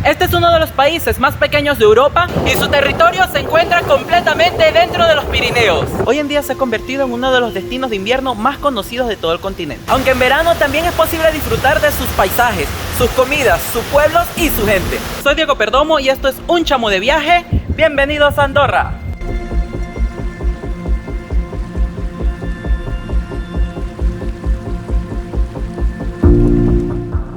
Este es uno de los países más pequeños de Europa y su territorio se encuentra completamente dentro de los Pirineos. Hoy en día se ha convertido en uno de los destinos de invierno más conocidos de todo el continente. Aunque en verano también es posible disfrutar de sus paisajes, sus comidas, sus pueblos y su gente. Soy Diego Perdomo y esto es Un Chamo de Viaje. Bienvenidos a Andorra.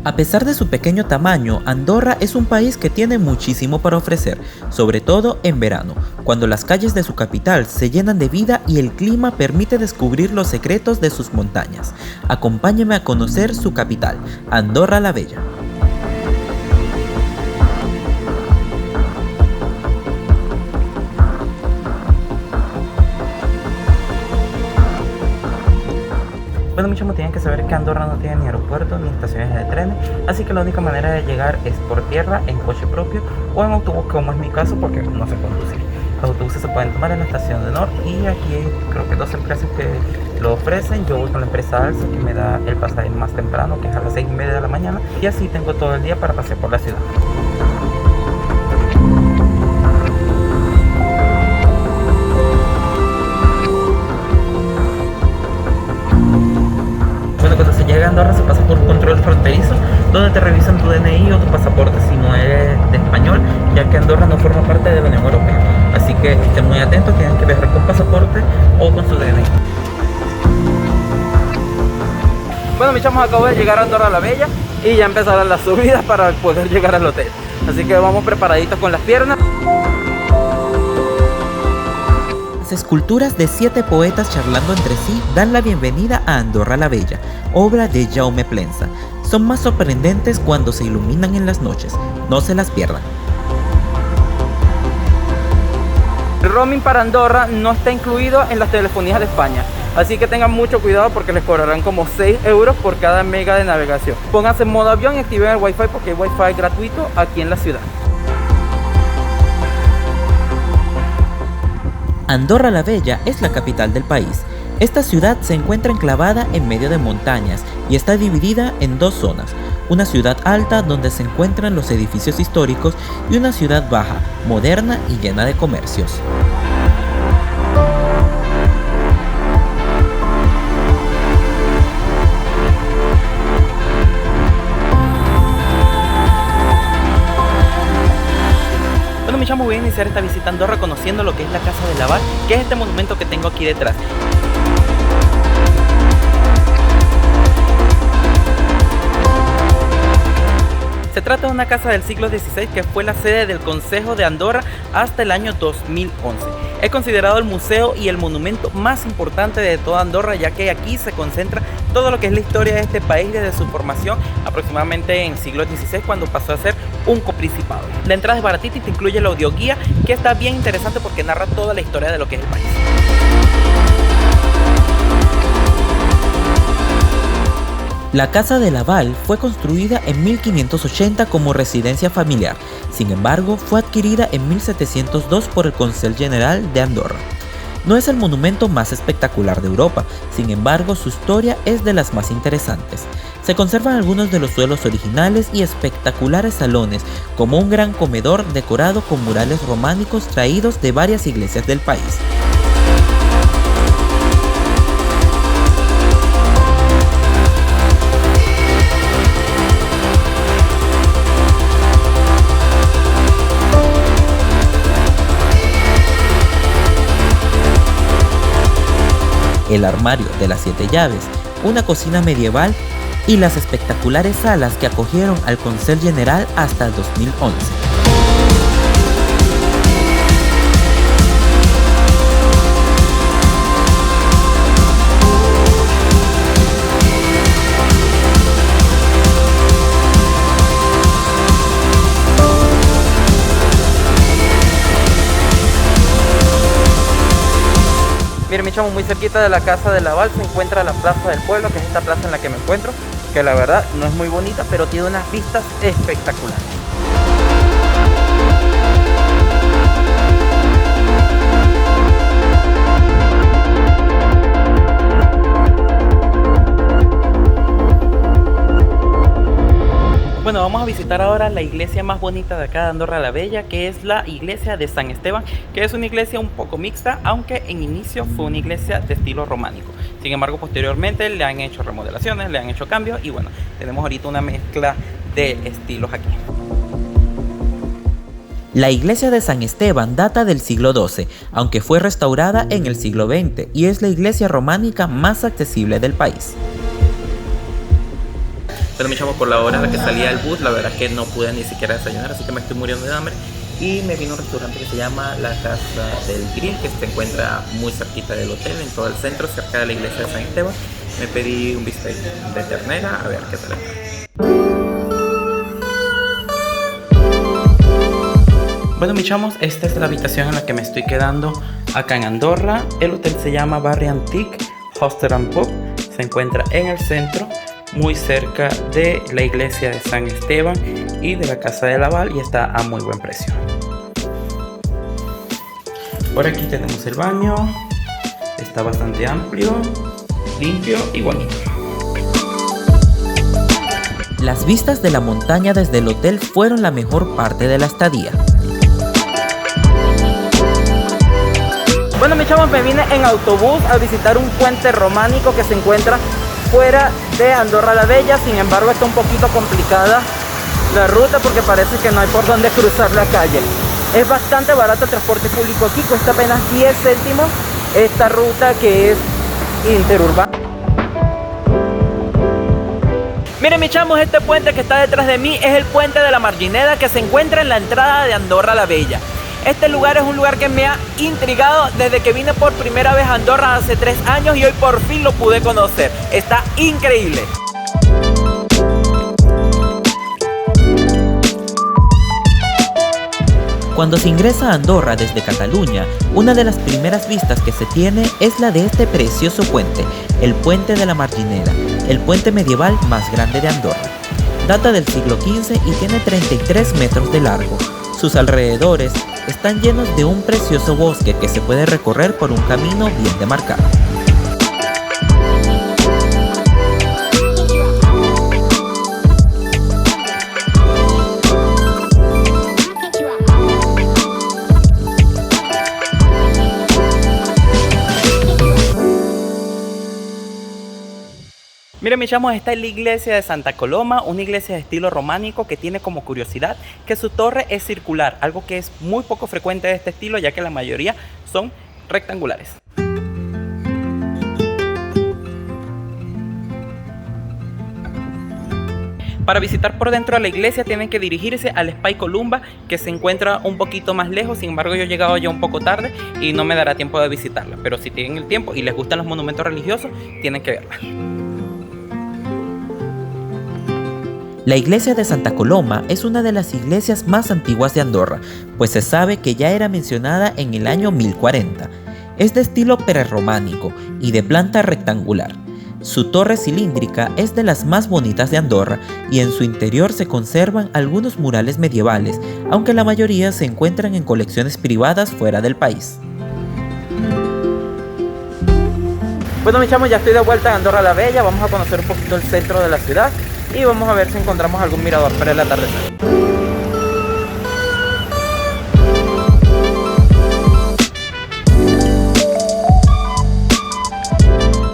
A pesar de su pequeño tamaño, Andorra es un país que tiene muchísimo para ofrecer, sobre todo en verano, cuando las calles de su capital se llenan de vida y el clima permite descubrir los secretos de sus montañas. Acompáñeme a conocer su capital, Andorra la Vella. Bueno, mis chamos, tienen que saber que Andorra no tiene ni aeropuerto ni estaciones de trenes, así que la única manera de llegar es por tierra, en coche propio o en autobús, como es mi caso, porque no sé conducir. Los autobuses se pueden tomar en la estación de Nord y aquí hay, creo que 2 empresas que lo ofrecen. Yo voy con la empresa Alsa, que me da el pasaje más temprano, que es a las 6:30 de la mañana, y así tengo todo el día para pasear por la ciudad. Cuando se llega a Andorra se pasa por un control fronterizo donde te revisan tu DNI o tu pasaporte si no eres de español, ya que Andorra no forma parte de la Unión Europea. Así que estén muy atentos, tienen que viajar con pasaporte o con su DNI. Bueno, mis chamos, acabo de llegar a Andorra la Vella y ya empezaron las subidas para poder llegar al hotel. Así que vamos preparaditos con las piernas. Las esculturas de 7 poetas charlando entre sí dan la bienvenida a Andorra la Vella, obra de Jaume Plensa. Son más sorprendentes cuando se iluminan en las noches. No se las pierdan. El roaming para Andorra no está incluido en las telefonías de España, así que tengan mucho cuidado porque les cobrarán como 6 euros por cada mega de navegación. Pónganse en modo avión y activen el wifi porque hay wifi gratuito aquí en la ciudad. Andorra la Vella es la capital del país. Esta ciudad se encuentra enclavada en medio de montañas y está dividida en 2 zonas. Una ciudad alta donde se encuentran los edificios históricos y una ciudad baja, moderna y llena de comercios. Bueno, mis chamos, voy a iniciar esta visita a Andorra conociendo lo que es la Casa de Laval, que es este monumento que tengo aquí detrás. Se trata de una casa del siglo XVI que fue la sede del Consejo de Andorra hasta el año 2011. Es considerado el museo y el monumento más importante de toda Andorra, ya que aquí se concentra todo lo que es la historia de este país desde su formación aproximadamente en el siglo XVI, cuando pasó a ser un coprincipado. La entrada es baratita y te incluye la audioguía, que está bien interesante porque narra toda la historia de lo que es el país. La Casa de Laval fue construida en 1580 como residencia familiar, sin embargo fue adquirida en 1702 por el Consell General de Andorra. No es el monumento más espectacular de Europa, sin embargo su historia es de las más interesantes. Se conservan algunos de los suelos originales y espectaculares salones, como un gran comedor decorado con murales románicos traídos de varias iglesias del país. El armario de las 7 llaves, una cocina medieval y las espectaculares salas que acogieron al Consell General hasta el 2011. Miren, mi chamo, muy cerquita de la Casa de Laval se encuentra la Plaza del Pueblo, que es esta plaza en la que me encuentro, que la verdad no es muy bonita, pero tiene unas vistas espectaculares. Bueno, Bueno, vamos a visitar ahora la iglesia más bonita de acá de Andorra la Bella, que es la iglesia de San Esteban, que es una iglesia un poco mixta, aunque en inicio fue una iglesia de estilo románico. Sin embargo, posteriormente le han hecho remodelaciones, le han hecho cambios y bueno, tenemos ahorita una mezcla de estilos aquí. La iglesia de San Esteban data del siglo XII, aunque fue restaurada en el siglo XX y es la iglesia románica más accesible del país. Pero me echamos por la hora en la que salía el bus, la verdad es que no pude ni siquiera desayunar, así que me estoy muriendo de hambre. Y me vino a un restaurante que se llama La Casa del Grill, que se encuentra muy cerquita del hotel, en todo el centro, cerca de la iglesia de San Esteban. Me pedí un bistec de ternera, a ver qué tal está. Bueno, mis chamos, esta es la habitación en la que me estoy quedando acá en Andorra. El hotel se llama Barri Antic Hostel and Pub, se encuentra en el centro, muy cerca de la iglesia de San Esteban y de la Casa de Laval, y está a muy buen precio. Por aquí tenemos el baño, está bastante amplio, limpio y bonito. Las vistas de la montaña desde el hotel fueron la mejor parte de la estadía. Bueno, mis chavos, me vine en autobús a visitar un puente románico que se encuentra fuera de Andorra la Bella. Sin embargo, está un poquito complicada la ruta porque parece que no hay por dónde cruzar la calle. Es bastante barato el transporte público aquí, cuesta apenas 10 céntimos esta ruta que es interurbana. Miren, mis chamos, este puente que está detrás de mí es el puente de la Margineda, que se encuentra en la entrada de Andorra la Bella. Este lugar es un lugar que me ha intrigado desde que vine por primera vez a Andorra hace 3 años y hoy por fin lo pude conocer. Está increíble. Cuando se ingresa a Andorra desde Cataluña, una de las primeras vistas que se tiene es la de este precioso puente, el Puente de la Margineda, el puente medieval más grande de Andorra. Data del siglo XV y tiene 33 metros de largo. Sus alrededores están llenos de un precioso bosque que se puede recorrer por un camino bien demarcado. Miren, mis chamos, esta es la iglesia de Santa Coloma, una iglesia de estilo románico que tiene como curiosidad que su torre es circular, algo que es muy poco frecuente de este estilo, ya que la mayoría son rectangulares. Para visitar por dentro de la iglesia tienen que dirigirse al Espai Columba, que se encuentra un poquito más lejos. Sin embargo, yo he llegado ya un poco tarde y no me dará tiempo de visitarla, pero si tienen el tiempo y les gustan los monumentos religiosos, tienen que verla. La iglesia de Santa Coloma es una de las iglesias más antiguas de Andorra, pues se sabe que ya era mencionada en el año 1040. Es de estilo prerrománico y de planta rectangular. Su torre cilíndrica es de las más bonitas de Andorra y en su interior se conservan algunos murales medievales, aunque la mayoría se encuentran en colecciones privadas fuera del país. Bueno, mis chamos, ya estoy de vuelta en Andorra la Bella. Vamos a conocer un poquito el centro de la ciudad y vamos a ver si encontramos algún mirador para el atardecer.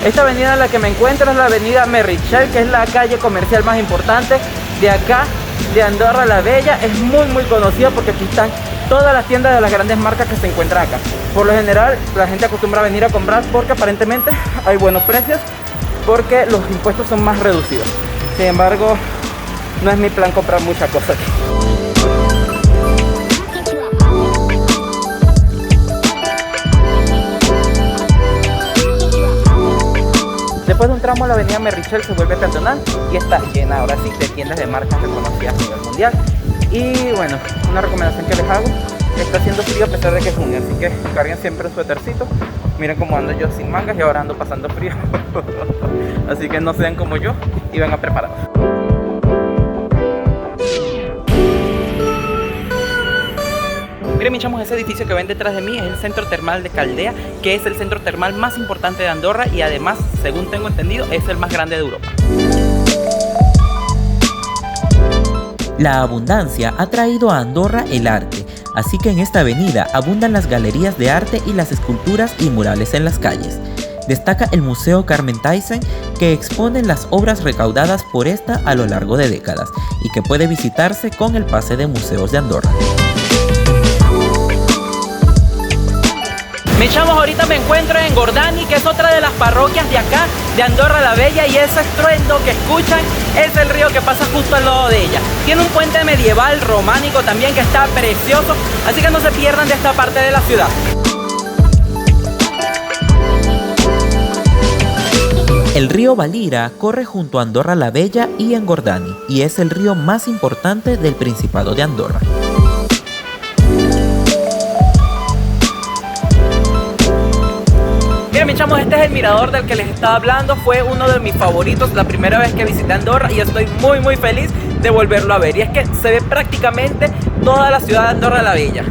Esta avenida en la que me encuentro es la avenida Meritxell, que es la calle comercial más importante de acá, de Andorra la Bella. Es muy conocida porque aquí están todas las tiendas de las grandes marcas que se encuentran acá. Por lo general, la gente acostumbra a venir a comprar porque aparentemente hay buenos precios, porque los impuestos son más reducidos. Sin embargo, no es mi plan comprar muchas cosas aquí. Después de un tramo la avenida Meritxell se vuelve peatonal y está llena ahora sí de tiendas de marcas reconocidas a nivel mundial. Y bueno, una recomendación que les hago: está haciendo frío a pesar de que es junio, así que carguen siempre un suétercito. Miren cómo ando yo sin mangas y ahora ando pasando frío. Así que no sean como yo y vengan preparados. Miren, mis chamos, ese edificio que ven detrás de mí es el Centro Termal de Caldea, que es el centro termal más importante de Andorra y además, según tengo entendido, es el más grande de Europa. La abundancia ha traído a Andorra el arte, así que en esta avenida abundan las galerías de arte y las esculturas y murales en las calles. Destaca el Museo Carmen Thyssen, que expone las obras recaudadas por esta a lo largo de décadas y que puede visitarse con el pase de museos de Andorra. Mis chavos, ahorita me encuentro en Gordani, que es otra de las parroquias de acá, de Andorra la Bella, y ese estruendo que escuchan es el río que pasa justo al lado de ella. Tiene un puente medieval románico también que está precioso, así que no se pierdan de esta parte de la ciudad. El río Valira corre junto a Andorra la Bella y en Gordani, y es el río más importante del Principado de Andorra. Miren, mis chamos, este es el mirador del que les estaba hablando. Fue uno de mis favoritos la primera vez que visité Andorra y estoy muy feliz de volverlo a ver. Y es que se ve prácticamente toda la ciudad de Andorra la Bella.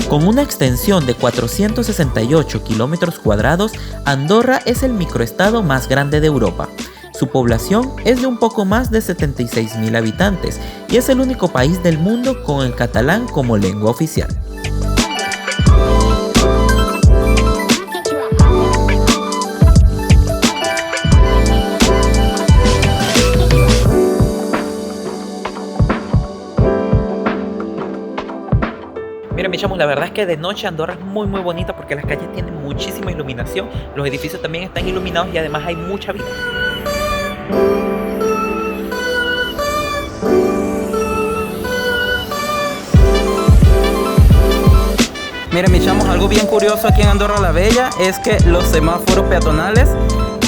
Con una extensión de 468 kilómetros cuadrados, Andorra es el microestado más grande de Europa. Su población es de un poco más de 76.000 habitantes y es el único país del mundo con el catalán como lengua oficial. Miren, mis chamos, la verdad es que de noche Andorra es muy bonita porque las calles tienen muchísima iluminación, los edificios también están iluminados y además hay mucha vida. Miren, mis chamos, algo bien curioso aquí en Andorra la Bella es que los semáforos peatonales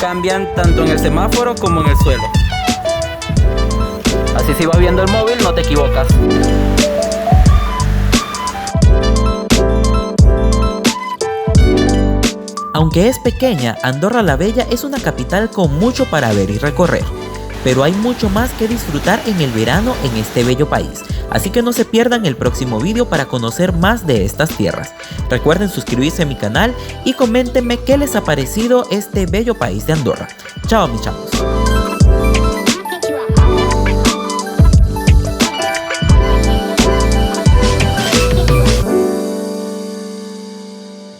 cambian tanto en el semáforo como en el suelo. Así si vas viendo el móvil no te equivocas. Aunque es pequeña, Andorra la Bella es una capital con mucho para ver y recorrer. Pero hay mucho más que disfrutar en el verano en este bello país. Así que no se pierdan el próximo vídeo para conocer más de estas tierras. Recuerden suscribirse a mi canal y coméntenme qué les ha parecido este bello país de Andorra. Chao, mis chavos.